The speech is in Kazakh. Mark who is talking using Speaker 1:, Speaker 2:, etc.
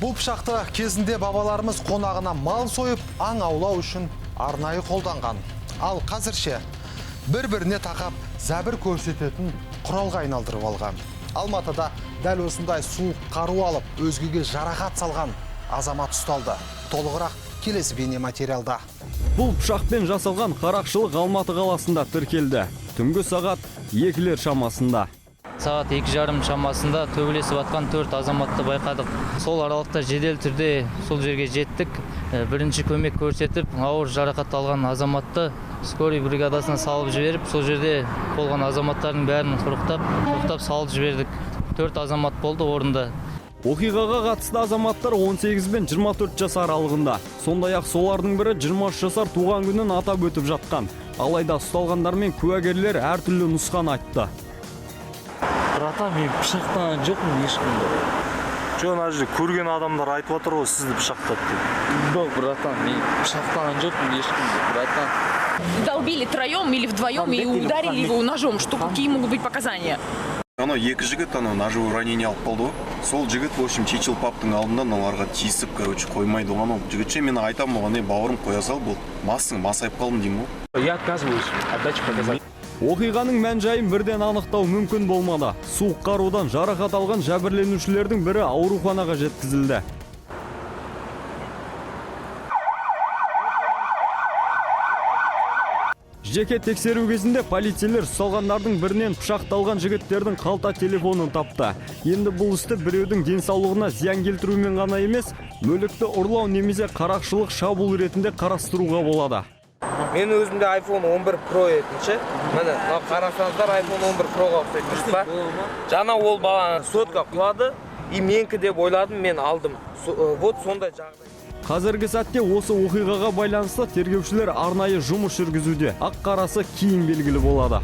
Speaker 1: Бұл пышақты кезінде бабаларымыз қонағына мал сойып, аң аулау үшін арнайы қолданған. Ал қазірше бір-біріне тақап зәбір көрсететін құралға айналдырып алған. Алматыда дәл осындай суық қару алып, өзгеге жарақат салған азамат ұсталды. Толығырақ келесі бейне материалда.
Speaker 2: Бұл пышақпен жасалған қарақшылық Алматы қаласында тіркелді. Түнгі сағат 2-лер шамасында.
Speaker 3: Сағат 2:30 шамасында төбелесіп атқан 4 азаматты байқадық. Сол аралықта жедел түрде сол жерге жеттік. Бірінші көмек көрсетіп, ауыр жарақат алған азаматты скорый бригадасына салып жіберіп, сол жерде болған азаматтардың бәрін құрықтап салып жібердік. 4 азамат болды орында.
Speaker 2: Оқиғаға қатысты азаматтар 18 бен 24 жас аралығында. Сондай-ақ солардың бірі 23 жасар туған күнін атап өтіп жатқан. Алайда ұсталғандар мен куәгерлер әртүрлі нұсқаны айтты.
Speaker 4: Брата, мен пышақтан жоқпын ешкімді.
Speaker 5: Жоқ, мына жерде көрген адамдар айтып отыр ғой, сізді пышақтады деп.
Speaker 4: Жоқ, братан, мен пышақтан жоқпын ешкімді, братан.
Speaker 6: Долбили троем или вдвоем и ударили его ножом. Что, какие могут быть показания?
Speaker 7: Ана екі жігіт ножевое ранение алып қалды ғой. Сол жігіт, в общем, Чечил паптың алдында оларға тиісіп, короче, қоймайды оған. Жігітше мен айтамын оған, бауырым қоя сал, бұл масайып қалдым деймін ғой.
Speaker 4: Я отказываюсь. Отдача показать.
Speaker 2: Оқиғаның мән-жайын бірден анықтау мүмкін болмады. Суық қарудан жарақат алған жәбірленушілердің бірі ауруханаға жеткізілді. Жеке тексеру кезінде полицейлер ұсталғандардың бірінен пышақталған жігіттердің қалта телефонын тапты. Енді бұл істі біреудің денсаулығына зиян келтірумен ғана емес, мүлікті ұрлау немесе қарақшылық шабуыл ретінде қарастыруға болады.
Speaker 8: Мен өзімде iPhone 11 Pro етінші. Міне, қарасаңыздар iPhone 11 Pro-ға ұқсайды, дұрыс па? Жаңа ол баланы сотқа құлады, и менікі деп ойладым, мен алдым. Вот сондай жағдай.
Speaker 2: Қазіргі сәтте осы оқиғаға байланысты тергеушілер арнайы жұмыс жүргізуде. Ақ-қарасы кейін белгілі болады.